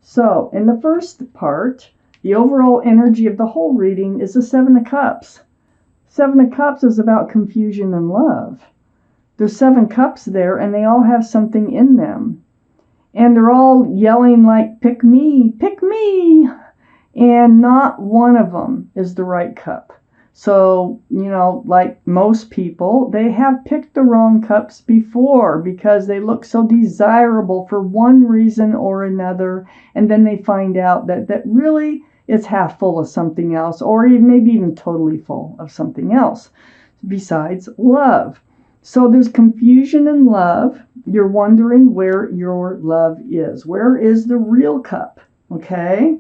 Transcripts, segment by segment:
So in the first part, the overall energy of the whole reading is the Seven of Cups. Seven of Cups is about confusion and love. There's 7 cups there, and they all have something in them. And they're all yelling like, pick me, and not one of them is the right cup. So, like most people, they have picked the wrong cups before because they look so desirable for one reason or another, and then they find out that really it's half full of something else, or maybe even totally full of something else besides love. So there's confusion in love. You're wondering where your love is. Where is the real cup? Okay?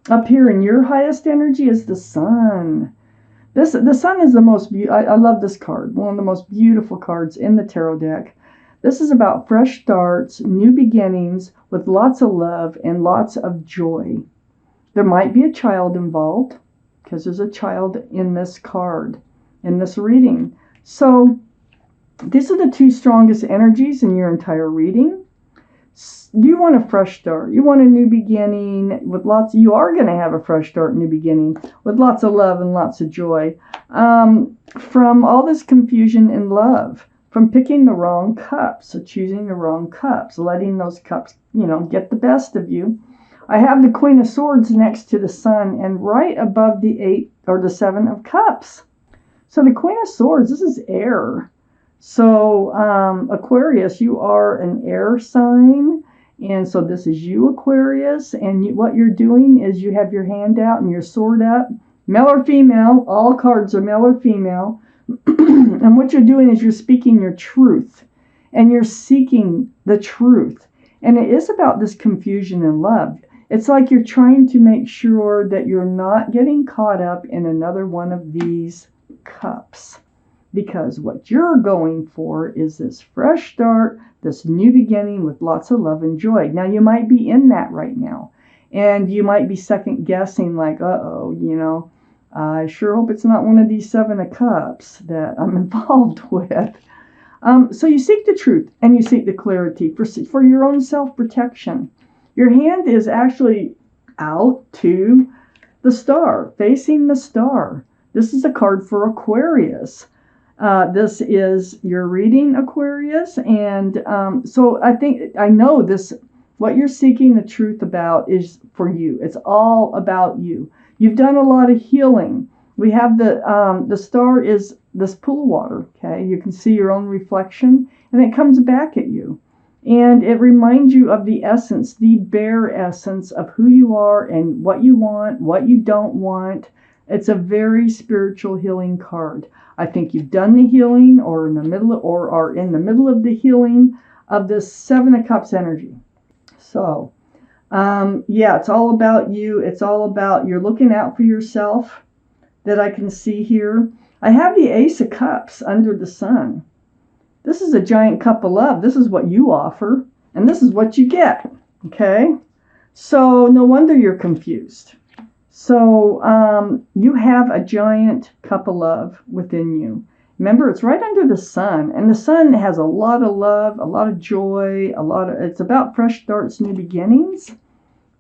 Up here in your highest energy is the sun. The sun is the most beautiful. I love this card. One of the most beautiful cards in the tarot deck. This is about fresh starts, new beginnings with lots of love and lots of joy. There might be a child involved because there's a child in this card, in this reading. So these are the 2 strongest energies in your entire reading. You want a fresh start. You want a new beginning with you are going to have a fresh start, new beginning with lots of love and lots of joy. From all this confusion in love, from picking the wrong cups, so choosing the wrong cups, letting those cups, get the best of you. I have the Queen of Swords next to the Sun and right above the 8 or the 7 of Cups. So the Queen of Swords, this is air. So Aquarius, you are an air sign. And so this is you, Aquarius. And what you're doing is you have your hand out and your sword up. Male or female, all cards are male or female. And what you're doing is you're speaking your truth. And you're seeking the truth. And it is about this confusion in love. It's like you're trying to make sure that you're not getting caught up in another one of these cups. Because what you're going for is this fresh start, this new beginning with lots of love and joy. Now, you might be in that right now. And you might be second guessing like, I sure hope it's not one of these 7 of Cups that I'm involved with. So you seek the truth and you seek the clarity for your own self-protection. Your hand is actually out to the star, facing the star. This is a card for Aquarius. This is your reading, Aquarius. And so I know this, what you're seeking the truth about is for you. It's all about you. You've done a lot of healing. We have the star is this pool of water, okay? You can see your own reflection, and it comes back at you. And it reminds you of the essence, the bare essence of who you are and what you want, what you don't want. It's a very spiritual healing card. I think you've done the healing or are in the middle of the healing of this 7 of Cups energy. So, it's all about you. It's all about you're looking out for yourself that I can see here. I have the Ace of Cups under the Sun. This is a giant cup of love. This is what you offer, and this is what you get, okay? So no wonder you're confused. So you have a giant cup of love within you. Remember, it's right under the sun, and the sun has a lot of love, a lot of joy, it's about fresh starts, new beginnings.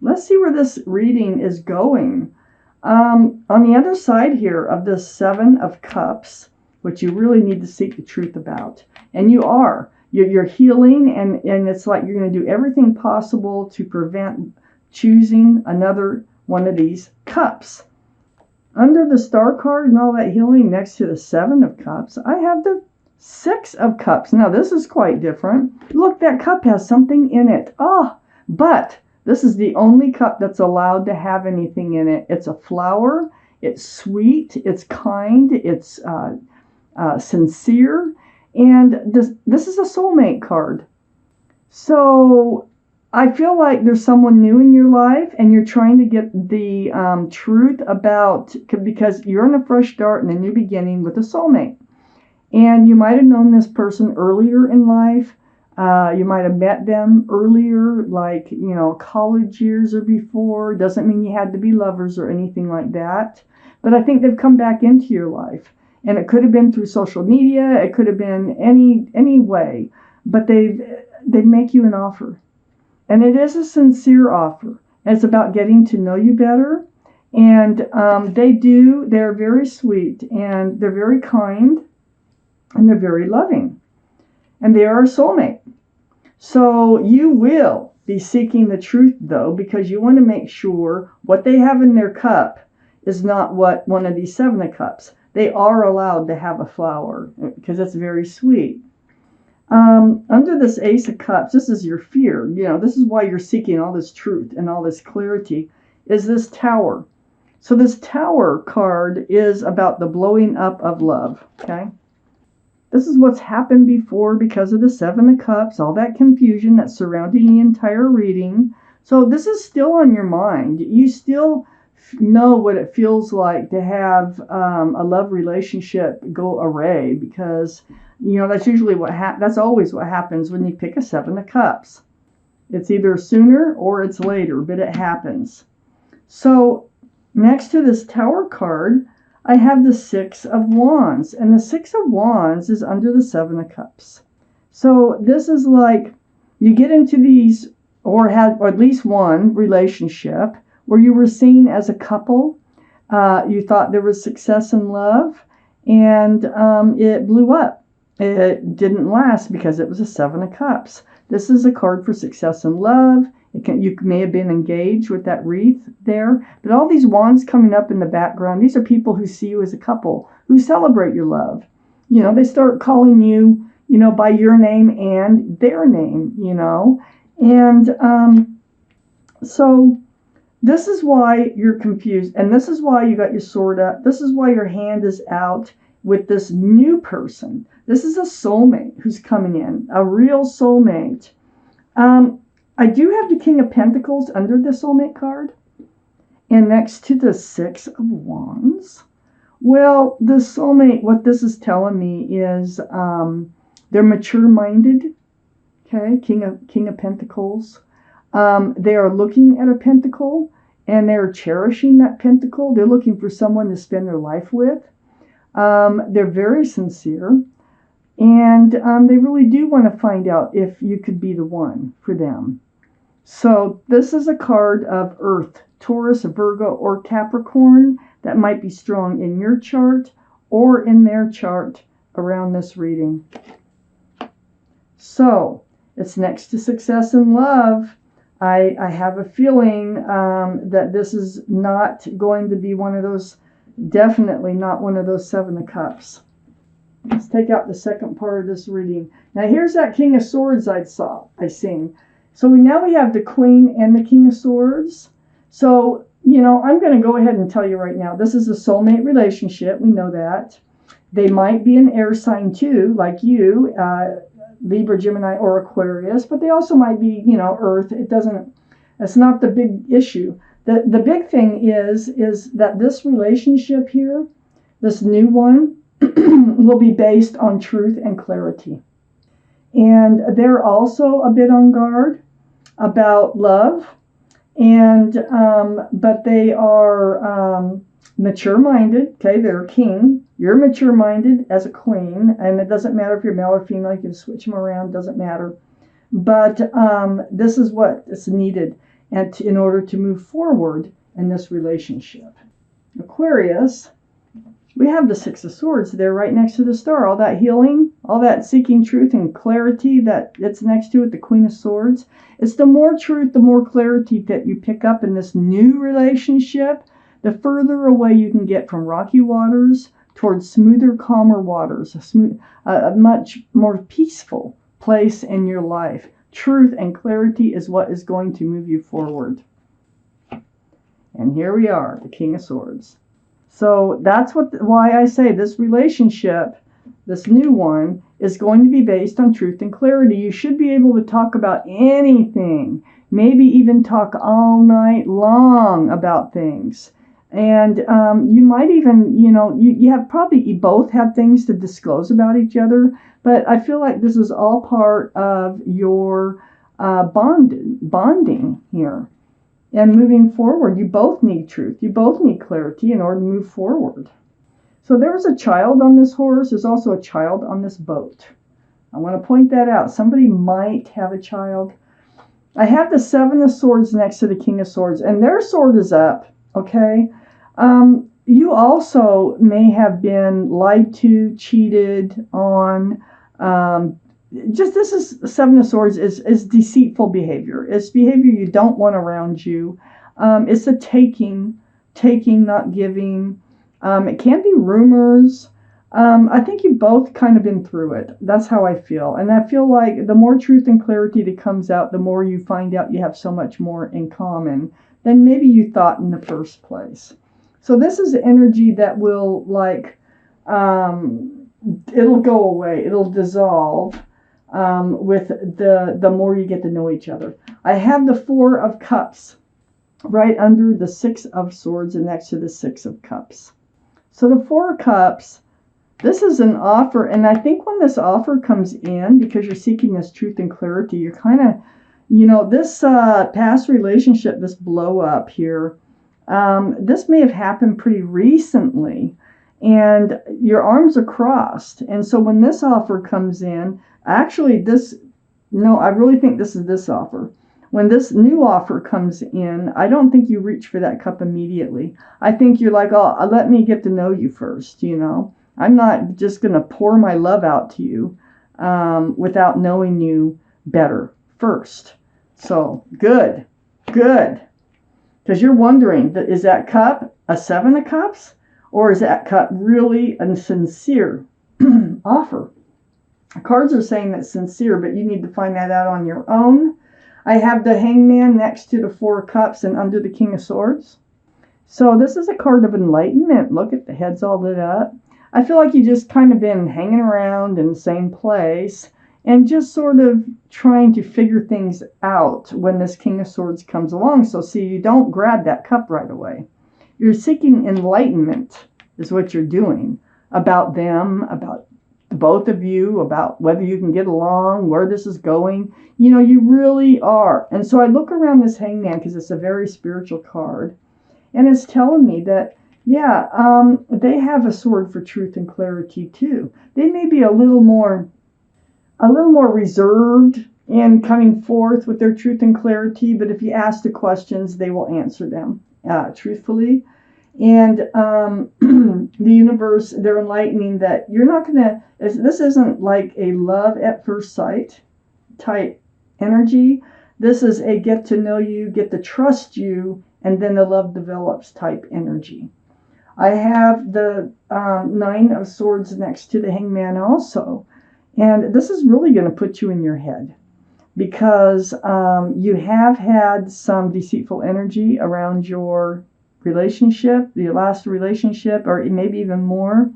Let's see where this reading is going. On the other side here of this 7 of Cups, which you really need to seek the truth about, and you're healing, and it's like you're going to do everything possible to prevent choosing another one of these cups. Under the star card and all that healing next to the 7 of Cups, I have the 6 of Cups. Now, this is quite different. Look, that cup has something in it. But this is the only cup that's allowed to have anything in it. It's a flower. It's sweet. It's kind. It's sincere. And this is a soulmate card. So I feel like there's someone new in your life and you're trying to get the truth about, because you're in a fresh start and a new beginning with a soulmate. And you might have known this person earlier in life. You might have met them earlier, like, college years or before. Doesn't mean you had to be lovers or anything like that. But I think they've come back into your life. And it could have been through social media. It could have been any way. But they make you an offer. And it is a sincere offer. It's about getting to know you better. And they're very sweet, and they're very kind, and they're very loving. And they are a soulmate. So you will be seeking the truth, though, because you want to make sure what they have in their cup is not what one of these 7 of cups. They are allowed to have a flower because it's very sweet. Under this Ace of Cups, this is your fear. This is why you're seeking all this truth and all this clarity, is this Tower. So this Tower card is about the blowing up of love, okay? This is what's happened before because of the 7 of Cups, all that confusion that's surrounding the entire reading. So this is still on your mind. You still know what it feels like to have a love relationship go awry, because that's usually that's always what happens when you pick a 7 of Cups. It's either sooner or it's later, but it happens. So next to this Tower card, I have the 6 of Wands, and the 6 of Wands is under the 7 of Cups. So this is like you get into these, or at least one relationship where you were seen as a couple. You thought there was success in love, and it blew up. It didn't last because it was a 7 of Cups. This is a card for success in love. You may have been engaged with that wreath there, but all these wands coming up in the background, these are people who see you as a couple, who celebrate your love. They start calling you, by your name and their name, And so this is why you're confused, and this is why you got your sword up. This is why your hand is out with this new person. This is a soulmate who's coming in, a real soulmate. I do have the King of Pentacles under the soulmate card, and next to the 6 of Wands. Well, the soulmate, what this is telling me is they're mature-minded. Okay, King of Pentacles. They are looking at a pentacle, and they're cherishing that pentacle. They're looking for someone to spend their life with. They're very sincere, and they really do want to find out if you could be the one for them. So this is a card of Earth, Taurus, Virgo, or Capricorn that might be strong in your chart or in their chart around this reading. So it's next to success in love. I have a feeling that this is not going to be one of those, definitely not one of those 7 of Cups. Let's take out the second part of this reading. Now here's that King of Swords I seen. So now we have the Queen and the King of Swords. So, I'm going to go ahead and tell you right now, this is a soulmate relationship. We know that. They might be an air sign too, like you, Libra, Gemini, or Aquarius, but they also might be, Earth. It's not the big issue. The big thing is that this relationship here, this new one, will be based on truth and clarity. And they're also a bit on guard about love, and but they are mature-minded. Okay, they're a king. You're mature-minded as a queen, and it doesn't matter if you're male or female. You can switch them around. Doesn't matter. But this is what is needed, and in order to move forward in this relationship. Aquarius. We have the 6 of Swords there right next to the star. All that healing, all that seeking truth and clarity that it's next to it, the Queen of Swords. It's the more truth, the more clarity that you pick up in this new relationship, the further away you can get from rocky waters towards smoother, calmer waters, a much more peaceful place in your life. Truth and clarity is what is going to move you forward. And here we are, the King of Swords. So that's why I say this relationship, this new one, is going to be based on truth and clarity. You should be able to talk about anything, maybe even talk all night long about things. And you might even, you both have things to disclose about each other, but I feel like this is all part of your bonding here. And moving forward, you both need truth. You both need clarity in order to move forward. So there's a child on this horse. There's also a child on this boat. I want to point that out. Somebody might have a child. I have the Seven of Swords next to the King of Swords, and their sword is up, okay? You also may have been lied to, cheated on. Just this is Seven of Swords is deceitful behavior. It's behavior you don't want around you. It's a taking, not giving. It can be rumors. I think you've both kind of been through it. That's how I feel. And I feel like the more truth and clarity that comes out, the more you find out you have so much more in common than maybe you thought in the first place. So this is energy that will it'll go away. It'll dissolve with the more you get to know each other. I have the Four of Cups right under the Six of Swords and next to the Six of Cups. So the Four of Cups, this is an offer, and I think when this offer comes in, because you're seeking this truth and clarity, you're kind of, this past relationship, this blow up here, this may have happened pretty recently, and your arms are crossed. And so when this offer comes in, actually I really think this is this offer. When this new offer comes in, I don't think you reach for that cup immediately. I think you're like, oh, let me get to know you first, I'm not just going to pour my love out to you without knowing you better first. So good. Because you're wondering, is that cup a Seven of Cups? Or is that cup really a sincere offer? The cards are saying that's sincere, but you need to find that out on your own. I have the Hangman next to the Four of Cups and under the King of Swords. So this is a card of enlightenment. Look at the head's all lit up. I feel like you just kind of been hanging around in the same place and just sort of trying to figure things out when this King of Swords comes along. So see, you don't grab that cup right away. You're seeking enlightenment is what you're doing about them, about both of you, about whether you can get along, where this is going. You really are. And so I look around this Hangman because it's a very spiritual card. And it's telling me that, they have a sword for truth and clarity too. They may be a little more reserved in coming forth with their truth and clarity, but if you ask the questions, they will answer them truthfully. And the universe, they're enlightening that you're not going to, this isn't like a love at first sight type energy. This is a get to know you, get to trust you, and then the love develops type energy. I have the Nine of Swords next to the Hangman also. And this is really going to put you in your head because you have had some deceitful energy around your relationship, your last relationship, or maybe even more.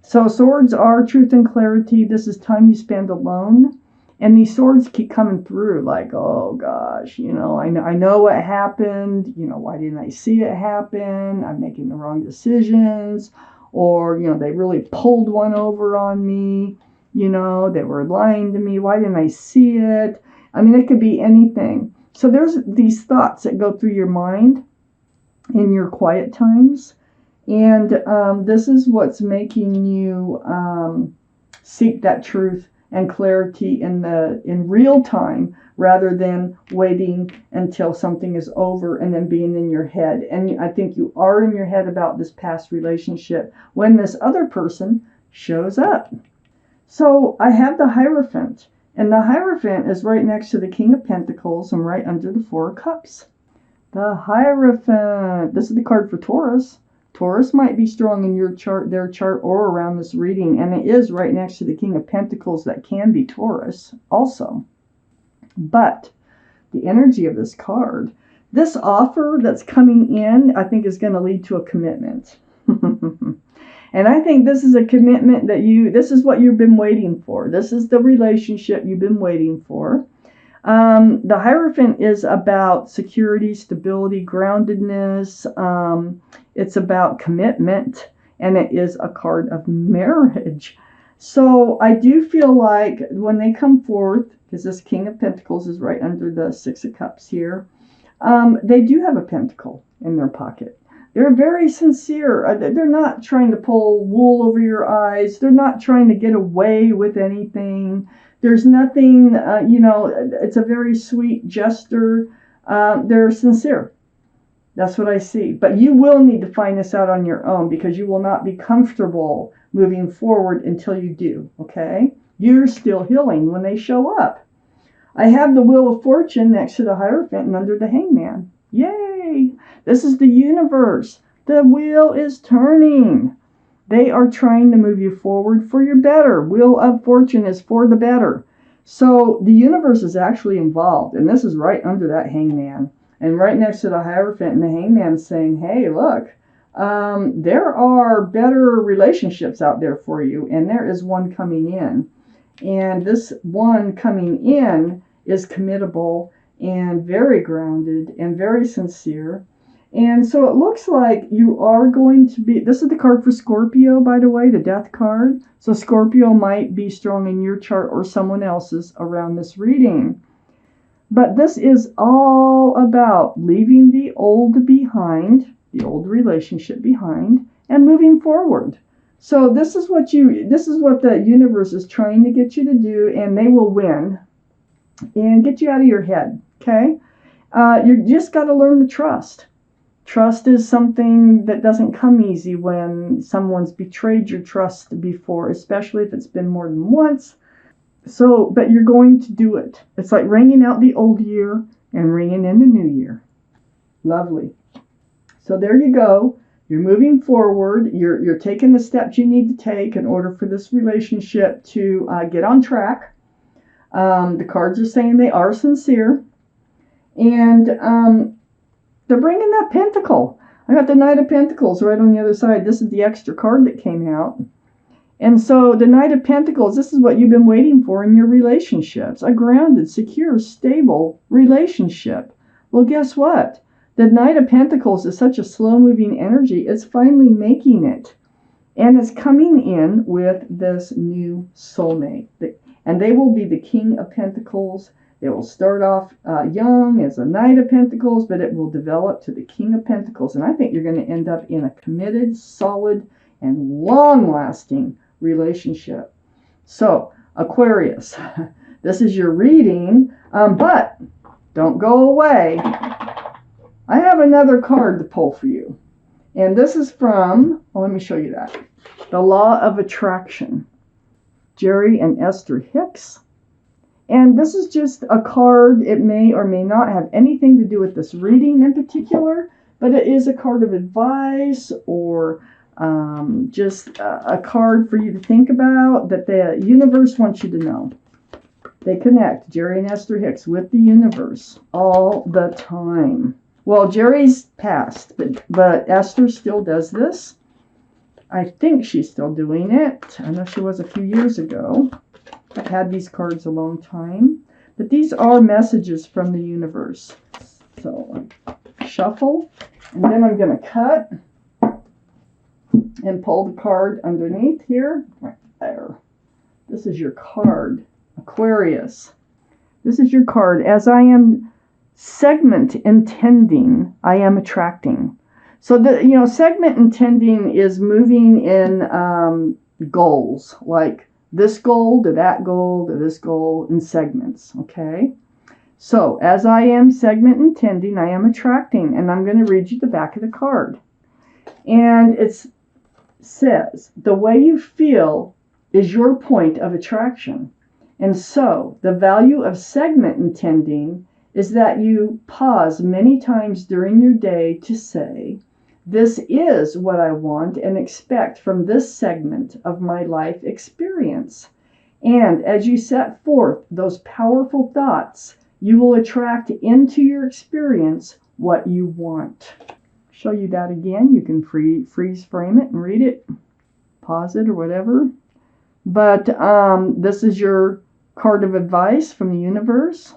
So swords are truth and clarity. This is time you spend alone. And these swords keep coming through like, oh gosh, I know what happened. Why didn't I see it happen? I'm making the wrong decisions. Or, they really pulled one over on me. They were lying to me. Why didn't I see it? I mean, it could be anything. So there's these thoughts that go through your mind in your quiet times. And this is what's making you seek that truth and clarity in real time rather than waiting until something is over and then being in your head. And I think you are in your head about this past relationship when this other person shows up. So I have the Hierophant, and the Hierophant is right next to the King of Pentacles and right under the Four of Cups. The Hierophant, this is the card for Taurus. Taurus might be strong in your chart, their chart, or around this reading, and it is right next to the King of Pentacles that can be Taurus also. But the energy of this card, this offer that's coming in, I think is going to lead to a commitment. And I think this is a commitment that this is what you've been waiting for. This is the relationship you've been waiting for. The Hierophant is about security, stability, groundedness. It's about commitment, and it is a card of marriage. So I do feel like when they come forth, because this King of Pentacles is right under the Six of Cups here, they do have a pentacle in their pocket. They're very sincere. They're not trying to pull wool over your eyes. They're not trying to get away with anything. There's nothing, it's a very sweet gesture. They're sincere. That's what I see. But you will need to find this out on your own, because you will not be comfortable moving forward until you do, okay? You're still healing when they show up. I have the Wheel of Fortune next to the Hierophant and under the Hangman. Yay! This is the universe. The wheel is turning. They are trying to move you forward for your better. Wheel of Fortune is for the better. So the universe is actually involved, and this is right under that Hangman. And right next to the Hierophant and the Hangman saying, hey, look, there are better relationships out there for you, and there is one coming in. And this one coming in is committable and very grounded and very sincere. And so it looks like you are going to be, this is the card for Scorpio, by the way, the Death card. So Scorpio might be strong in your chart or someone else's around this reading. But this is all about leaving the old behind, the old relationship behind, and moving forward. So this is what the universe is trying to get you to do, and they will win and get you out of your head, okay? You just got to learn to trust. Trust is something that doesn't come easy when someone's betrayed your trust before, especially if it's been more than once. So, but you're going to do it. It's like ringing out the old year and ringing in the new year. Lovely. So there you go. You're moving forward. You're taking the steps you need to take in order for this relationship to get on track. The cards are saying they are sincere. And they're bringing that Pentacle. I got the Knight of Pentacles right on the other side. This is the extra card that came out. And so the Knight of Pentacles, this is what you've been waiting for in your relationships. A grounded, secure, stable relationship. Well, guess what? The Knight of Pentacles is such a slow-moving energy. It's finally making it. And it's coming in with this new soulmate. And they will be the King of Pentacles. It will start off young as a Knight of Pentacles, but it will develop to the King of Pentacles. And I think you're going to end up in a committed, solid, and long-lasting relationship. So, Aquarius, this is your reading, but don't go away. I have another card to pull for you. And this is from, let me show you that. The Law of Attraction. Jerry and Esther Hicks. And this is just a card. It may or may not have anything to do with this reading in particular, but it is a card of advice or just a card for you to think about that the universe wants you to know. They connect, Jerry and Esther Hicks, with the universe all the time. Well, Jerry's passed, but Esther still does this. I think she's still doing it. I know she was a few years ago. I've had these cards a long time. But these are messages from the universe. So, shuffle. And then I'm going to cut and pull the card underneath here. Right there. This is your card, Aquarius. This is your card. As I am segment intending, I am attracting. So the segment intending is moving in goals, like this goal to that goal to this goal in segments. Okay. So as I am segment intending, I am attracting, and I'm going to read you the back of the card. And it says, the way you feel is your point of attraction. And so the value of segment intending is that you pause many times during your day to say, this is what I want and expect from this segment of my life experience. And as you set forth those powerful thoughts, you will attract into your experience what you want. Show you that again. You can freeze frame it and read it, pause it or whatever. But this is your card of advice from the universe.